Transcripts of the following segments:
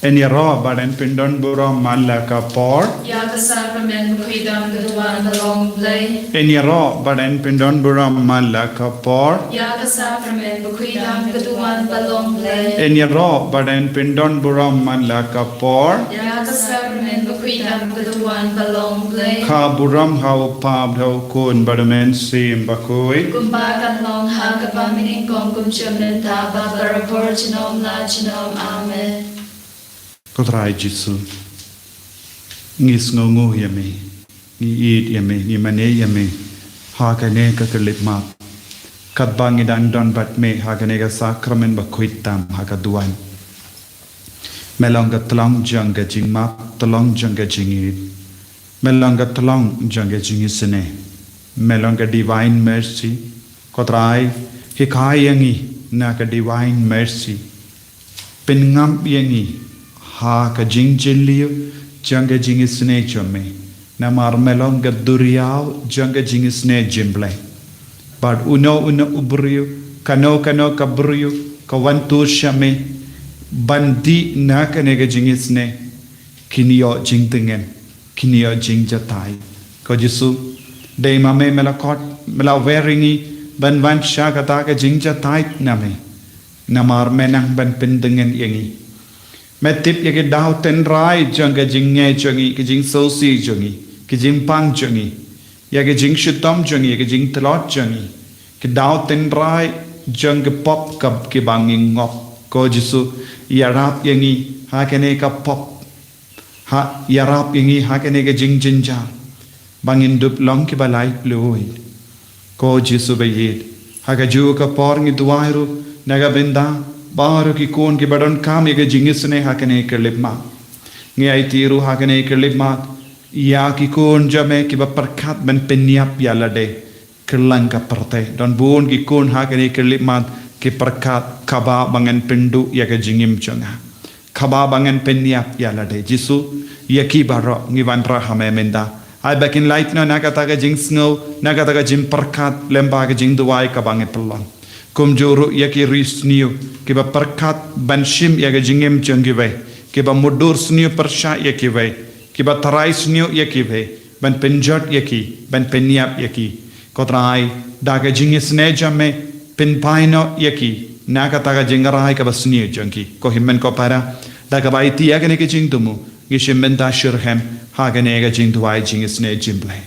Eniro badan pindon buram malaka por. Ya ka sacrament kuidam ketuan belong blay. Eniro badan pindon buram malaka por. Ya ka sacrament kuidam ketuan belong blay. Eniro badan pindon buram malaka por. Ya ka sacrament kuidam ketuan belong blay. Ka buram hau pab hau kun badamen sim bakui. Kumbakan long ha ka pamining kong kumchamen ta ba barapor chinom la chinom amen. Kotrai Jisu. Ngis ngongu yame. Ni id yame. Ni mane yame. Hakane ka kelip mat. Kat bangi dan don bat me. Hakane ka sakramen bakuitam. Hakaduan. Melong ka telong jang ka jing mat. Telong jang ka jing id. Melong ka telong jang ka jing isene. Melong ka divine mercy. Kotrai hikai yangi. Na ka divine mercy. Pingam yangi. Ha ka jing jiliu janga jing isne chome na marmelong ga duriao janga jing isne jimble but uno ubriu kano kabriu ka wantu shame bandi na ka ne ga jing isne kinio jing tingen kinio jing jatai ko Jisu dei mame melakot melaweringi ban wan sha ka ta ka jing jatai name na marmenang ban pindingen yangi Metip ya ke dau ten rai janga jingnya jangi ke jing sosi jangi ke jing pang jangi ya ke jing shitam jangi ya ke jing telot jangi ke dau ten rai jang ke pop kap ke banging ngop ko Jisu ya rap yangi ha kene ka pop ha ya rap yangi ha kene ke jing jinja bangin dup long ke balai lui ko Jisu bayid ha ka ju ka por ngi duairu naga benda baru ki kon ki badon kam ye jingis ne hakane ke libma nge ai tiru hakane ke libma ya ki kon jame ki ba perkat ben penyap ya lade kelang ka perte don bon ki kon hakane ke libma ki perkat kaba bangan pindu ya ke jingim changa kaba bangan penyap ya lade Jisu ya ki baro ngi vanra hame menda ai bakin light no nakata ka jing snow nakata ka jim perkat lemba ka jing duai ka bange pelon kum juru ya ki risniu ki ba perkat ban shim ya ga jingem changi ve ki ba mudur sniu persha ya ki ve ki ba tarai sniu ya ki ve ban penjot ya ki ban penyap ya ki kotrai da ga jingis ne jame pen paino ya ki na ka ta ga jingarai ka ba sniu changi ko himmen ko para da ga bai ti ya ga ne ki jing tumu gi shimmen ta shirhem ha ga ne ga jing tuai jingis ne jimble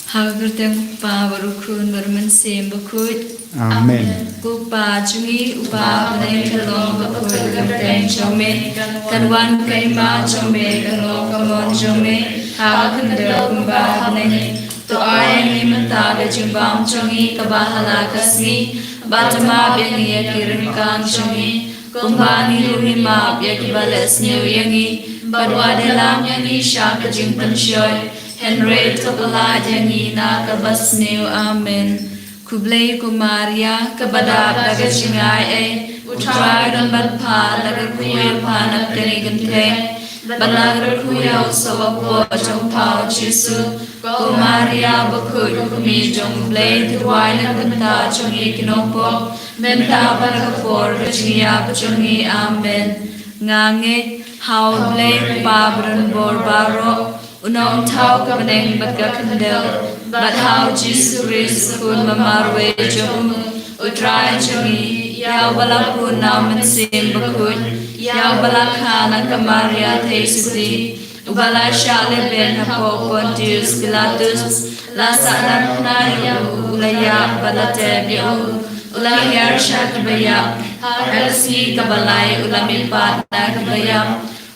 Hagerteng pa barukun bermen sem bakut. Amen. Kupa cungi upa benai kalong bakut gerteng chome kanwan kaima chome kalong kamon chome hagender kumba benai to ayang imenta bejumbang chongi kabahala kasmi batama bengi yakirin kan chongi kumbani lumima yakibales new yangi badwa delam yangi shaka jimpan shoy Henry Topala Janina Kabasneu Amen. Kublai Kumaria Kabadab Laga Chingai Utrai dan Badpa Laga Kuya Panak Tenigante Balaga Kuya Sawapo Jong Pao Jisu Kumaria Bakut Kumi Jong Blade Tuai Naganta Jongi Kinopo Menta Balakapor Kachia Pajongi Amen. Ngange How Blade Babran Borbaro Unong tau ka beneng bat ka kendel bat how Jesus Christ kun mamarwe jom utrai jongi ya bala kun namen sim bakut ya bala khana kamaria theisuti ubala shale ben hapo Pontius Pilatus la sana ya ulaya bala tebio ulaya shakbaya harsi kabalai ulami patna kabaya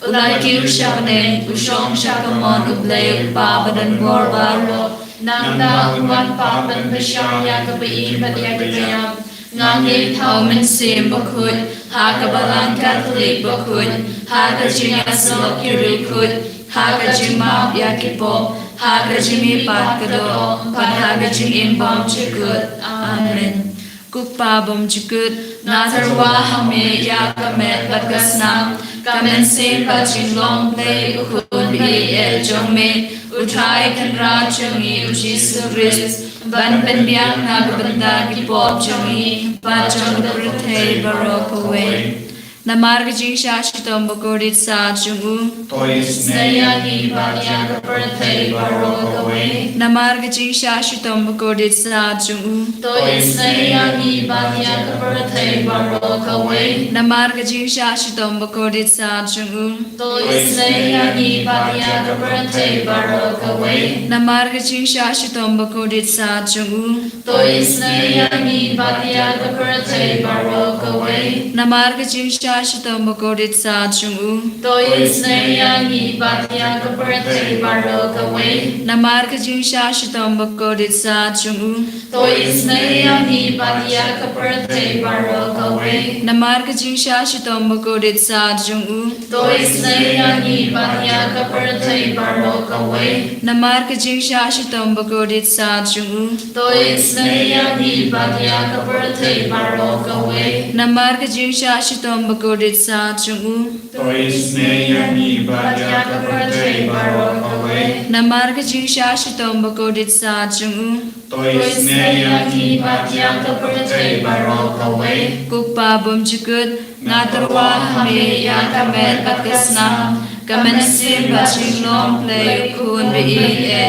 Ulai kiu shakne ushong shakamon ublay pabadan borbaro nangda uwan paban bashang yakabai badyagayam ngangi taumen sim bakut hakabalan Catholic bakut hakajing asal kirikut hakajima yakipo hakajimi patkado pan hakajing imbang chikut Amen. Kupabum jukut Natarwa hame yakamet bagasnam Kamen sin bachin long play ukun bi jongme Utrai kan rajongi ujisu Christ Ban ben biang nagabanda ki pop jongi Bajong bruthe barok away Namarga jing shashitom bakodit sa jungu Tois nayagi banyag birthday barok away. Namarga jing shashitom bakodit sa jungu Tois nayagi banyag birthday barok away. Namarga jing shashitom bakodit sa jungu Tois nayagi banyag birthday barok away. Namarga jing shashitom bakodit sa jungu Tois nayagi banyag birthday barok away. Namarga jing shashitom bakodit sa jungu Tois nayagi banyag birthday barok away. Namarga jing shashitom bakodit sa jungu Tois nayagi banyag birthday barok away. Namarga jing shashitom bakodit sa jungu Tois nayagi banyag birthday barok away. Namarga jing shashitom bakodit sa jungu Tois nayagi banyag birthday barok away. Namarga jing shashitom bakodit sa jungu Tois nayagi Banyag birthday barok away. Namarga jing shashitom bakodit sa jungu Tois nayagi banyag birthday barok away. Kupabum jukut Natarwa hame yakamet bagasnam Kamen sin bachin long play ukun bi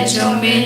jongme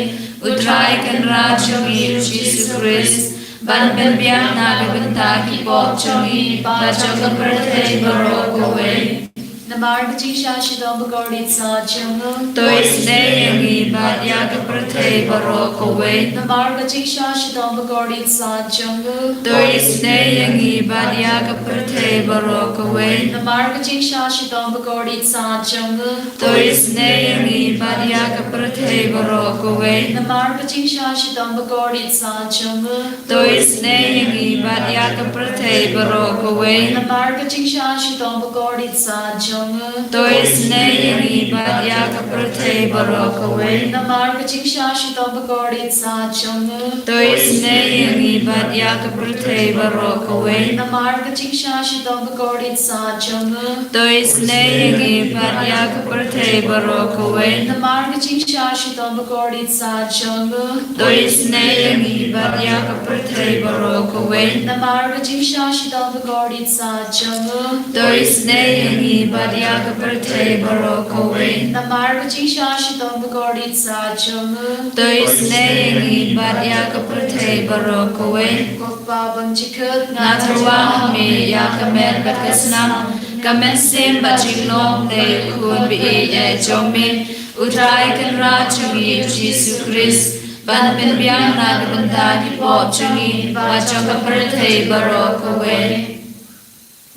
Utrai kan rajongi ujisu Christ Ban ben biang nagabanda ki pop jongi Bajong birthday barok away Namarga jing shashidom bagodit sa jungu. Tois nayagi banyag birthday barok away Namarga jing shashidom bagodit sa jungu. Tois nayagi banyag birthday barok away Namarga jing shashidom bagodit sa jungu. Tois nayagi banyag birthday barok away Namarga jing shashidom bagodit sa jungu. Tois nayagi banyag birthday barok away Namarga jing shashidom bagodit sa jungu. Tois nayagi banyag birthday barok away Namarga jing shashidom bagodit sa jungu. Tois nayagi banyag birthday barok away Namarga jing shashidom bagodit sa jungu. Tois nayagi banyag birthday barok away Namarga jing shashidom bagodit sa jungu. Tois nayagi banyag birthday barok away Namarga jing shashidom bagodit sa jungu. Tois nayagi banyag birthday barok away Namarga jing shashidom bagodit sa jungu. Tois nayagi banyag birthday barok away Kupabam jikut Natarwa hame yakamet bagasnam Kamen sin bachin long play ukun bi jongme Utrai kan rajongi ujisu Christ Ban ben biang nagabanda ki pop jongi Bajong birthday barok away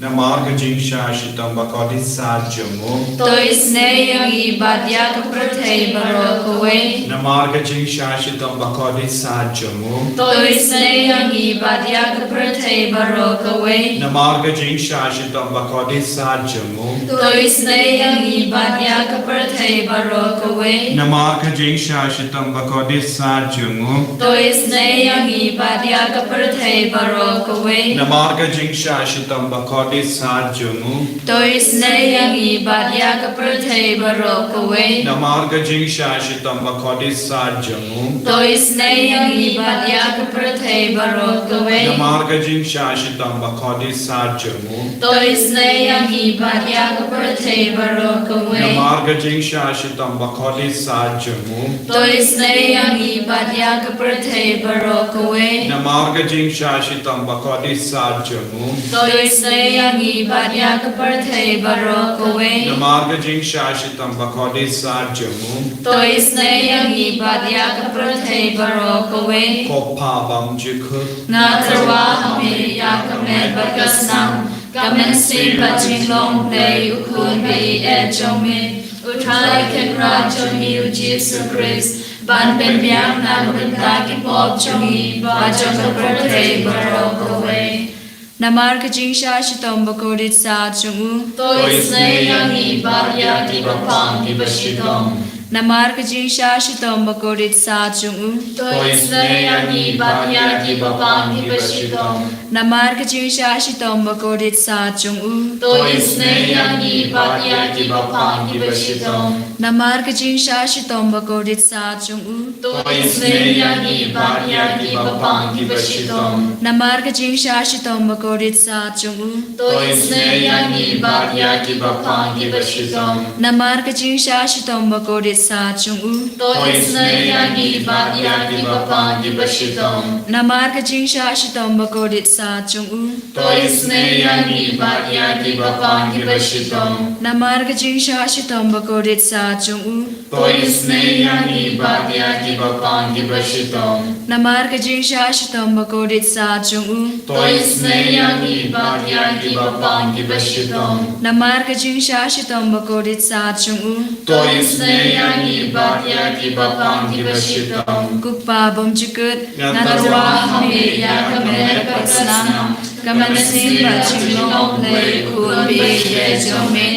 Namarga jing shashitam bakodit sa jungu. Tois nayagi banyag birthday barok away Namarga jing shashitam bakodit sa jungu. Tois nayagi banyag birthday barok away Namarga jing shashitam bakodit sa jungu. Tois nayagi banyag birthday barok away Namarga jing shashitam bakodit sa jungu. Tois nayagi banyag birthday barok away Namarga jing shashitam bakodit sa jungu. Tois nayagi banyag birthday barok away Namarga jing shashitam bakodit sa jungu. Tois nayagi banyag birthday barok away Namarga jing shashitam bakodit sa jungu. Tois nayagi banyag birthday barok away Namarga jing shashitam bakodit sa jungu. Tois nayagi banyag birthday barok away Namarga jing shashitam bakodit sa jungu. Tois nayagi banyag birthday barok away Namarga jing shashitam bakodit sa jungu. Tois nayagi banyag birthday barok away Kopabam jikut. Natarwa hame yakamet bagasnam Kamen sin bachin long play ukun bi jongme Utrai kan rajongi ujisu Christ Ban ben biang nagabanda ki pop jongi Bajong birthday barok away Namarga jing shashitom bakodit sa jungu Tois nayagi banyag ibapang ibashidom. Namar kajing shashitom bakodit sa chung To isnayani batyaki bapang hibashitom. Namar kajing shashitom bakodit sa chung To isnayani batyaki bapang hibashitom. Namar kajing shashitom bakodit sa chung To isnayani batyaki bapang hibashitom. Namar kajing shashitom bakodit sa chung To isnayani batyaki bapang hibashitom. Namar kajing shashitom bakodit sa chung To isnayani batyaki bapang hibashitom. Namar kajing shashitom bakodit sa chung To isnayani batyaki bapang hibashitom. Namar kajing shashitom bakodit sa chung To isnayani batyaki bapang hibashitom. Namar kajing shashitom bakodit sa chung To isnayani batyaki bapang hibashitom. Namar kajing shashitom bakodit sa chung To isnayani batyaki bapang hibashitom. Gukpa bom jukut Natarwa hame ya kamer pasnam. Kamasin bachilong lay kun be ye jome.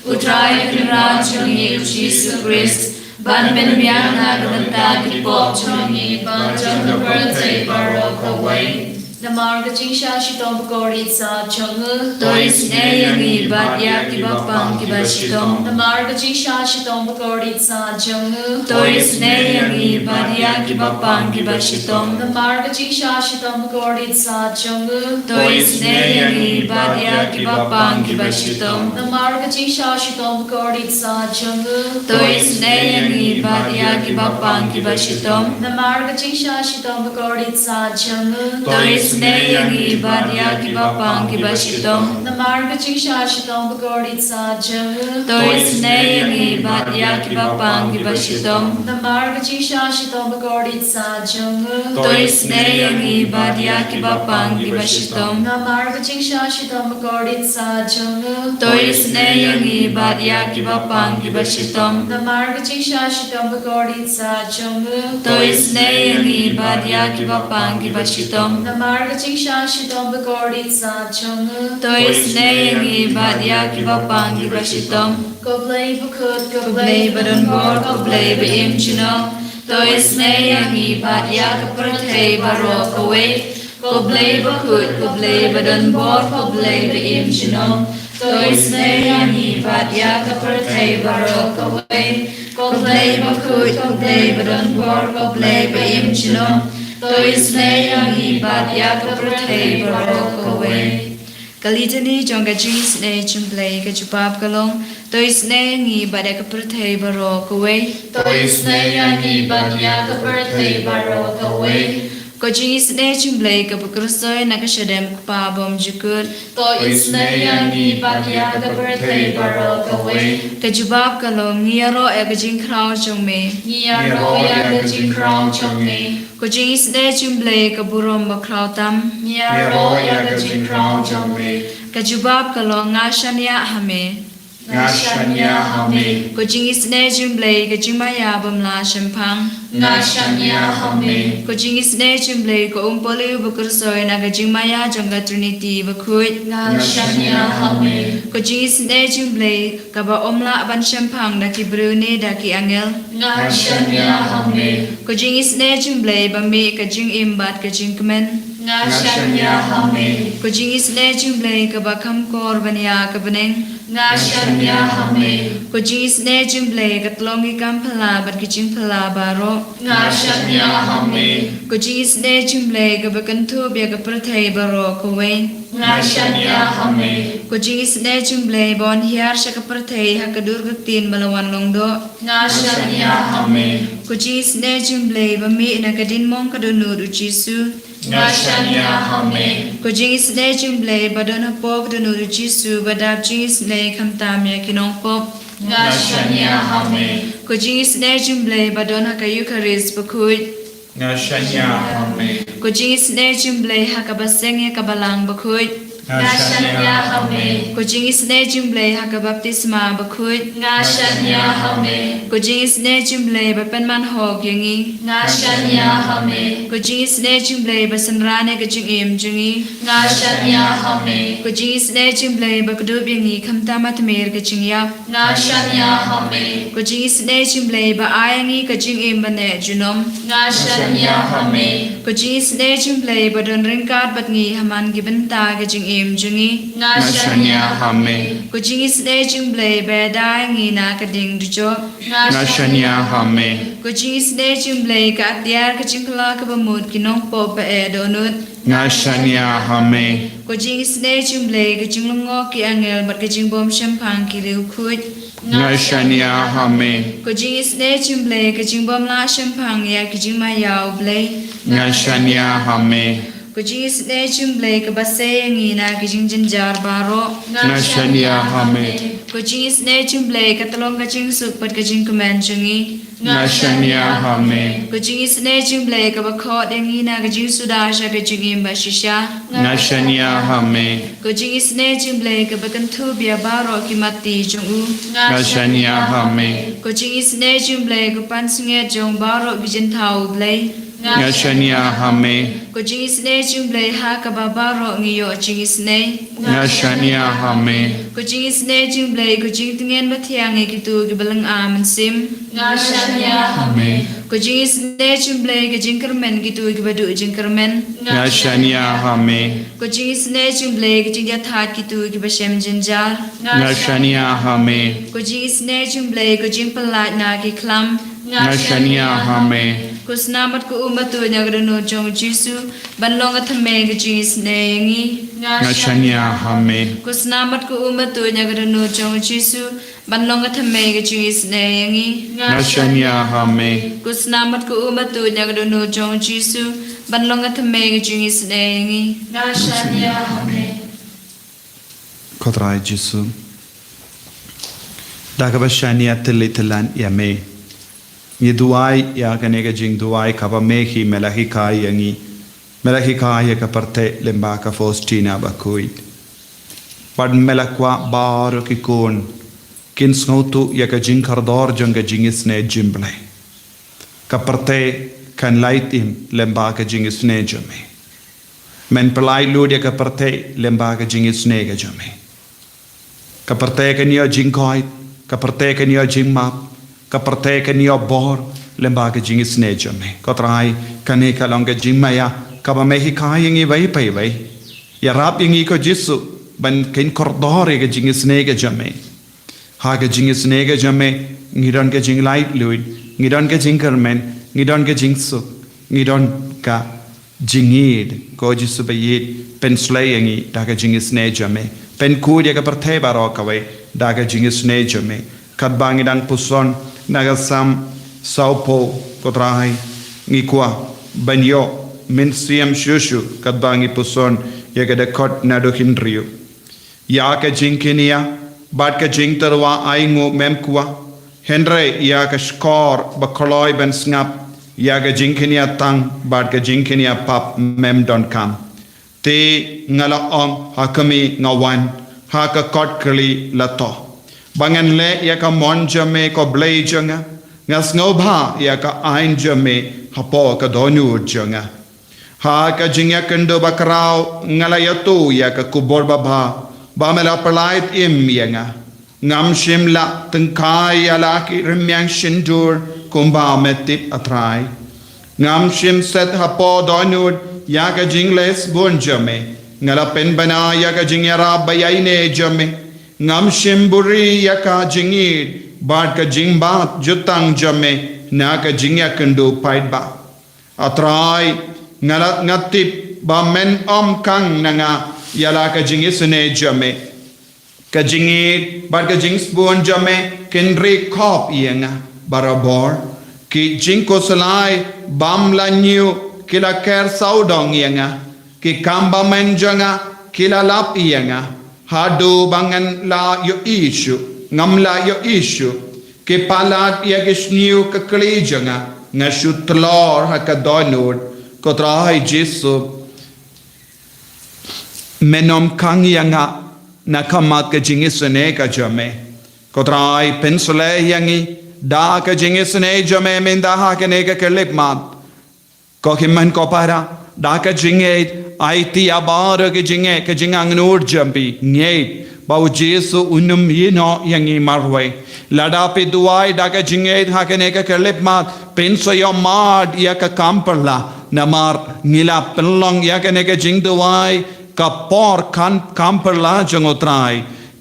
Utray pinra chungi Jesus Christ. Ban ben biang nagdanta ki pop chungi ban jang the birthday barok away. Namar kajing shashitom bakodit sa chung To isnayani batyaki bapang kibashitom Namar kajing shashitom bakodit sa chung To isnayani batyaki bapang kibashitom Namar kajing shashitom bakodit sa chung To isnayani batyaki bapang kibashitom Namar kajing shashitom bakodit sa chung To isnayani batyaki bapang kibashitom Namar kajing shashitom bakodit sa chung To isnayani batyaki bapang kibashitom Namar kajing shashitom bakodit sa chung To isnayani batyaki bapang kibashitom Namar kajing shashitom bakodit sa chung To isnayani batyaki bapang kibashitom Namar kajing shashitom bakodit sa chung To isnayani batyaki bapang kibashitom Namar kajing shashitom bakodit sa chung To isnayani batyaki bapang kibashitom Namar kajing shashitom bakodit sa chung To isnayani batyaki bapang kibashitom Koblay bukut Kublay badon bor kublay baim chino To isnayani batyaki pratay barok away Kublay bakut kublay badon bor kublay baim chino To isnayani batyaki pratay barok away Kublay bakut kublay badon bor kublay baim chino To isnayani batyaki pratay barok away Kalitani jonga jis ne chumplay ka chupap kalong To isnayani batyaki pratay barok away To isnayani batyaki birthday barok away Ko jis ne chumplay ka pukrusoy nakashadem pa bom jukut To isnayani batyaki birthday barok away Ka chupap kalong niyaro e ka jing kraw chongme Niyaro ya kajing crown chongme Ko jis ne chumplay ka burom ba kraw tam Niyaro ya kajing crown chongme Ka chupap kalong nga shanya hame Ngashanya hame Ko jis ne chumplay ka jingmaya bamla shampang Ngashanya hame Ko jis ne chumplay ko umpoli bukursoy na ka jingmaya jonga trinity bakut Ngashanya hame Ko jis ne chumplay ka ba omla ban shampang da ki brune da ki angel Ngashanya hame Ko jis ne chumplay ba mi ka jing imbat ka jing kemen Ngashanya hame Ko jis ne chumplay ka ba kam kor banya ka beneng Ngashanya hame Ko jis ne chumplay ka tlongi kam phala bat ki jing phala baro Ngashanya hame Ko jis ne chumplay ka ba kantu bia ka prathay baro ko we Ngashanya hame Ko jis ne chumplay bon hiar sha ka prathay ha ka dur ka tin balawan longdo Ngashanya hame Ko jis ne chumplay ba mi na ka din mong ka dunu du jisu Ngashanya hame Ko jis ne chumplay ba don ha pok dunu du jisu ba dap jis ne kam tam ya kinong pop Ngashanya hame Ko jis ne chumplay ba don ha ka eucharist ba kut Ngashanya hame Ko jis ne chumplay ha ka ba seng ya ka balang ba kut Ngashanya hame. Kucing isne jumble haka baptisma bakut. Ngashanya hame. Kucing isne jumble bapenman hog yangi. Ngashanya hame. Kucing isne jumble basenrane kucing im jungi. Ngashanya hame. Kucing isne jumble bakudub yangi kamtamat mer kucing yap. Ngashanya hame. Kucing isne jumble ba ayangi kucing im bane junom. Ngashanya hame. Kucing isne jumble badon ringkat batngi haman gibenta kucing im jungi. Ngashanya hame. Kucing isne jumble beda yangi na kading dujok. Ngashanya hame. Kucing isne jumble ka atyar kucing kala ka bamut kinong po pa donut. Ngashanya hame. Kucing isne jumble kucing lungo ki angel mat kucing bom shampang ki liu khut. Ngashanya hame. Kucing isne jumble kucing bom la shampang ya kucing ma yau blay. Ngashanya hame. Kucing isne jumble ka base yangi na kucing jinjar baro. Ngashanya hame. Kucing isne jumble ka talong kucing suk pat kucing kumen jungi. Ngashanya hame. Kucing isne jumble ka bakot yangi na kucing sudasha kucing imba shisha. Ngashanya hame. Kucing isne jumble ka bakantu biya baro ki mati jungu. Ngashanya hame. Kucing isne jumble ka pansunge jong baro bijin thau blay. Ngashanya hame. Kucing isne jumble ha ka babaro ngiyo ching isne. Ngashanya hame. Kucing isne jumble kucing tingen bathiang ki tu ki balang aman sim. Ngashanya hame. Kucing isne jumble kucing kermen ki tu ki badu jing kermen. Ngashanya hame. Kucing isne jumble kucing dia that ki tu ki bashem jinjar. Ngashanya hame. Kucing isne jumble kucing pelat na ki klam. Ngashanya hame. Kusnamat ku umatu nyagrano jong jisu banlong athame kucing isne yangi. Ngashanya hame. Kusnamat ku umatu nyagrano jong jisu banlong athame kucing isne yangi. Ngashanya hame. Kusnamat ku umatu nyagrano jong jisu banlong athame kucing isne yangi. Ngashanya hame. Kodrai Jesu. Dagabashania tilitalan yame. Ni duai ya kanega jing duai kaba mehi melahi kai yangi. Melahi kai ya kaparte lemba ka Faustina bakuit. Pad melakwa baro ki kun. Kin snautu ya ka jing kardor janga jingisne jimble. Kaparte kan laitim lemba ka jingisne jame. Men pelai lud ya kaparte lemba ka jingisne ga jame. Kaparte kan ya jingkoi, kaparte kan ya jingmap. Kaparte kan ya bor lembaga jingis nejame kotrai kane kalonga jingmaya kaba mehi kayangi vai pai vai ya rap yangi ko jisu ban kin kordore ga jingis nega jame ha ga jingis nega jame ngidon ga jing light luid ngidon ga jingkermen ngidon ga jingsu ngidon ka jingid ko jisu bayit pen slayangi daga jingis nejame pen kudia ga parthe baro kawai daga jingis nejame kadbangi dang puson nagasam saupo kotrai ngikwa banyo min siam shushu kadbangi puson yagada kot nado hindriyo ya ka jinkinia bat ka jingtarwa aingo memkwa henre ya ka skor bakoloi ben snap ya ka jinkinia tang bat ka jinkinia pap mem don kam te ngala om hakami ngawan haka kot kali lato bangan le ya ka mon jame ko blay janga ngas ngobha ya ka ain jame hapo ka donu janga ha ka jingya kendo bakrao ngala yatu ya ka kubor baba ba mela palait im yanga ngam shimla tengkai ala ki remyang shindur kumba metip atrai ngam shim set hapo donu ya ka jingles bon jame ngala pen bana ya ka jingya ra bayaine jame ngam shimburi yaka jingid bad ka jingbat jutang jame na ka jingya kendo paid ba atrai ngalat ngatip ba men om kang nanga yala ka jingisne jame ka jingid bad ka jingsbon jame kendri khop yenga barabor ki jingko salai bam la new kila ker saudong yenga ki kamba menjanga kila lap yenga hadu bangan la yo ishu ngam la yo ishu ke palat ya gesniu ka klijanga ngashu tlor ha ka donod ko trai Jesu menom kang yanga nakamat ka jingisane ka jame kotrai pensole yangi da ka jingisane jame minda ha ka ne ka kelip mat ko himman ko para da ka jinge IT abar ka jingang nur jampi nge bau Jesu unum yino yangi marwe lada pe duai da ka jinge ha ka ne ka kelip mat penso yo mad ya ka kamperla namar ngila penlong ya ka ne ka jing duai ka por kan kamperla jangotrai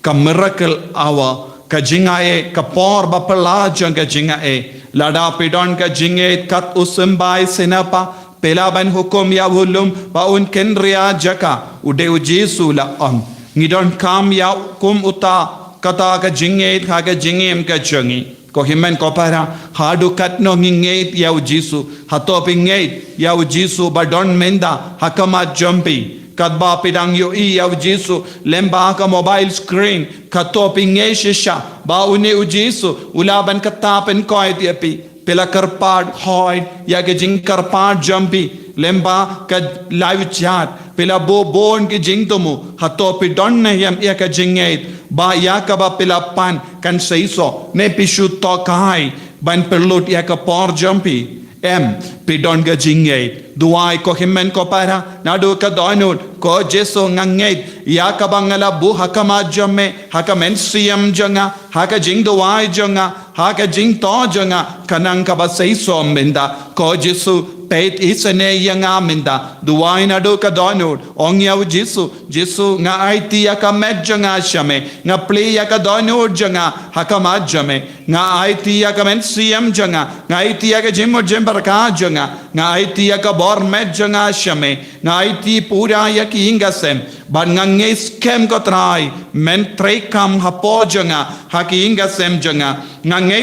ka miracle awa ka jingae ka por bapala jang ka jingae lada pidon ka jinge kat usembai senapa pelaban hukum ya hulum baun kenria jaka ude Jesu la on ngidon kam ya kum uta kata ka jinge ka jingem ka jangi ko himen ko para hadu kat no nge ya Jesu hatopi nge ya Jesu badon menda hakama jampi kadba pidang yo i ya Jesu lemba ka mobile screen katopi nge shisha ba une Jesu ulaban katapen koit yapi pela karpad hoid ya ke jing karpad jampi lemba ka live chat pela bon ke jing tomu hatopi don ne yam ya ka jingait ba ya ka ba pela pan kan seiso ne pishu to kai ban perlut ya ka por jampi pidon ga jingait duai ko himmen ko para nadu ka donut ko Jesu ngangait ya ka bangala bu hakama jamme hakamen siam janga haka jing duai janga haka jing to janga kanang ka ba seiso minda ko Jesu peit isane yanga minda duai nadu ka donut ong ya Jesu nga IT ya ka met janga shame nga play ya ka donut janga hakama jame nga IT ya ka men siam janga nga IT ya ka jim barka janga nga IT ya ka bor met janga shame nga IT pura ya ki ingasem ban nga nge scam ko trai men trei kam hapo janga haki ingasem janga nga nge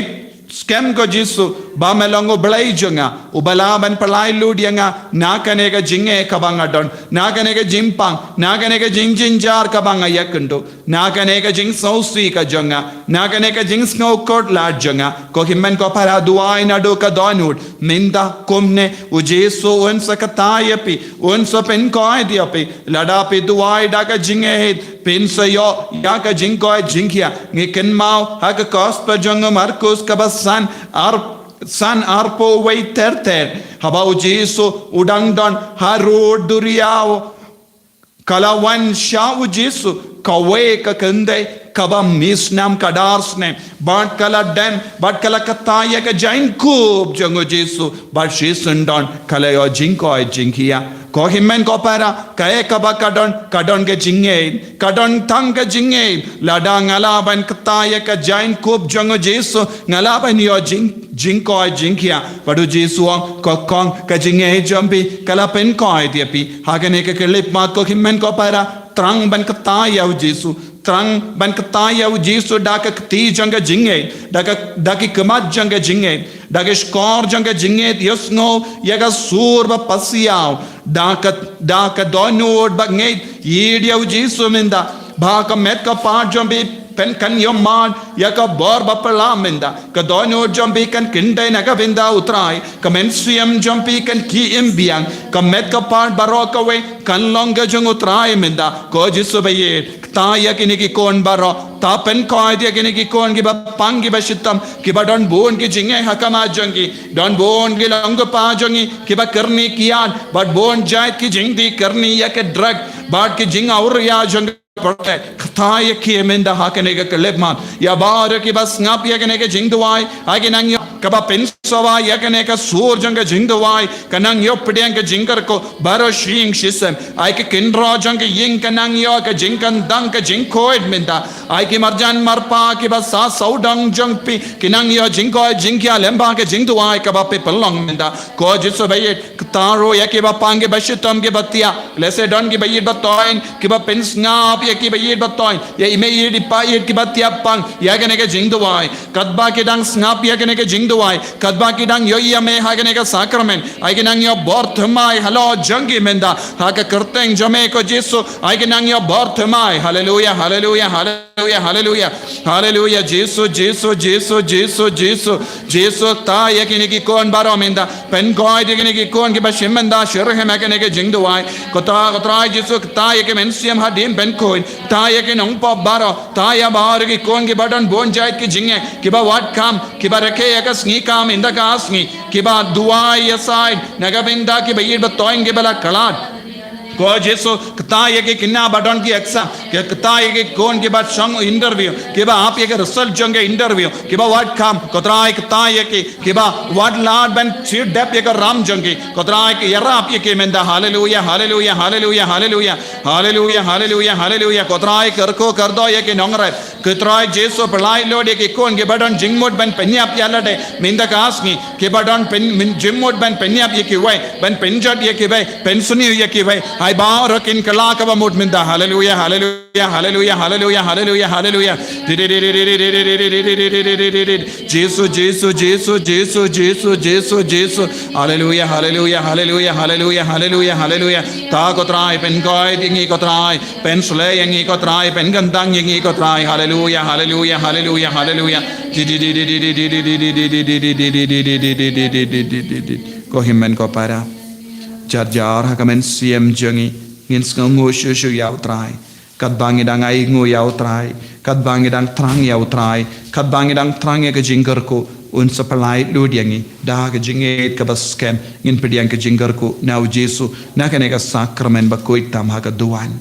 scam ko Jesu ba melongo blai janga ubalaban palai ludianga nakane ka jinge kabanga don nakane ka jimpang nakane ka jinjar kabanga yakundo nakane ka jing sausi ka janga nakane ka jing snow coat la janga ko himmen ko para duai na do ka donut minda komne u Jesu un sakatayapi un so pen ko diapi lada pe duai da ka jinge pensa yo ya ka jing ko jingkia ngiken mau ha ka gospel janga Markus ka basan san arpo wei ter habau Jesu udang don harod duriao kalawan shau Jesu kawe ka kende kaba misnam kadarsne bat kala dem bat kala kataya ka jain kub jango Jesu bat shisen don kala yo jinko jinkia ko himmen ko para kae kaba kadon ke jinge kadon tang ke jinge lada ngala ban kataya ka jain kub jango Jesu ngala ban yo jinko jinkia badu Jesu ko kong ka jinge jampi kala pen ko diapi hagane ke kelip ma ko himmen ko para trang ban kataya Jesu trang ban kataya Jesu daka ti janga jinge daki kamat janga jinge daka skor janga jinge yosno yaga surba pasiao daka donod bagnge yidia Jesu minda baka met ka pa jambi pen kan yomad yaka bor bapala minda ka dono jambi kan kindai naga vinda utrai ka mensiam jambi kan ki imbiang ka met ka pa baroka we kan longa jang utrai minda ko Jesu baye ta yakini ki kon baro ta pen ko idea kini ki kon ki ba pangi ba shitam ki ba don bon ki jinge hakama jangi don bon ki longa pa jangi ki ba karni kiyan but bon jait ki jingdi karni yak drug but ki jing aur ya jang Kataya ki menda hakanega kalebman ya bar ki bas ngap yakanega jingduai aginang yo kaba pensowa yakanega sur janga jingduai kanang yo pediang jingar ko baro shing shisem ai ki kindra janga ying kanang yo ka jingkan dang ka jingkoid menda ai ki marjan marpa ki bas sa saudang jangpi kinang yo jingko jingkya lemba ka jingduai kaba pe palong menda ko Jesu baye taro yakiba pange bashitam ke batia lese don ki baye batoin ki ba pens ngap ya ki bayid batoin ya ime yid pa yid ki batia pang ya kene ke jingduai kadba ke dang snap ya kene ke jingdu jingduai kadbaki dang yo yame hagane ka sacrament aigenang yo borthmai halo jangi menda haga kerteng jame ko jesu aigenang yo borthmai hallelujah hallelujah hallelujah hallelujah hallelujah jesu jesu jesu jesu jesu jesu ta yakini ki kon baro menda pen goy digini ki kon ki ba shemenda shirhe magane ke jingduai kota kotrai jesu ta yake mensiam hadim ben koin ta yake nong pop baro ta ya bar ki kon ki badon bon jait ki jinge ki ba wat kam ki ba reke yakas ni kam inda kasni ki ba duai aside nagabinda ki ba yid ba toing ki bala kalat को जेसो कता ये के किन्ना बटन की एग्जाम के कता ये के कौन के बाद संग इंटरव्यू के बाद आप ये के रिजल्ट जंगे इंटरव्यू के बाद व्हाट काम कतरा एक कता ये के बाद व्हाट लॉर्ड बन सीट डेप ये का राम जंगे कतरा एक यरा आप ये के मेंदा hallelujah hallelujah hallelujah hallelujah hallelujah hallelujah hallelujah कतरा एक कर दो ये के नंगरे कतरा जेसो पलाई लोड ये के कौन के बटन जिंग मोड बन पेन्या आप याला डे मिंदा कास्नी के बटन पेन जिंग मोड बन पेन्या आप ये के वे बन पेंजट ये के वे पेंसुनी ये के वे I bow in Kalakava Mutminda. Hallelujah, hallelujah, hallelujah, hallelujah, hallelujah, hallelujah. Jesus, Jesus, Jesus, Jesus, Jesus, Jesus, Jesus. Hallelujah, hallelujah, hallelujah, hallelujah, hallelujah, hallelujah. Ta kotrai, pen koi, dingi kotrai, pen sule, yangi kotrai, pen gandang, yangi kotrai. Hallelujah, hallelujah, hallelujah, hallelujah. Ko himmen ko para. Jar hakamen siem jangi ngin sngo shu yau trai kat bangi dang ai ngo yau trai kat bangi dang trang yau trai kat bangi dang trang ke jinggar ko un sapalai ludiangi da ke jinget ka baskem ngin pediang ke jinggar ko nau jesu na kane ka sakramen ba koit tam ha ka duan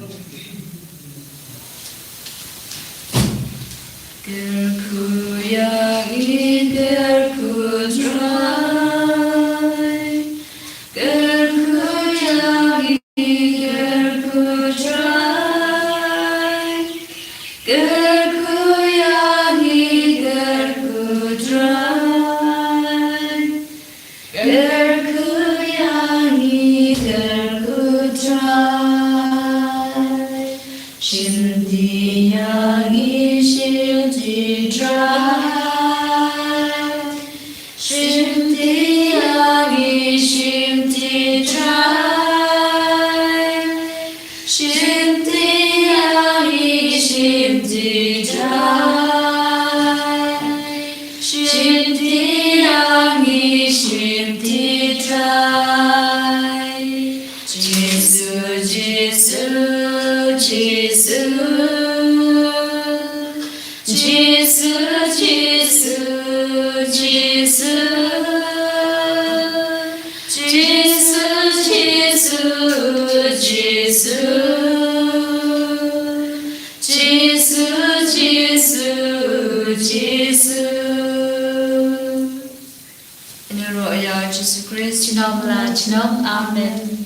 Jesus Christ, Amen.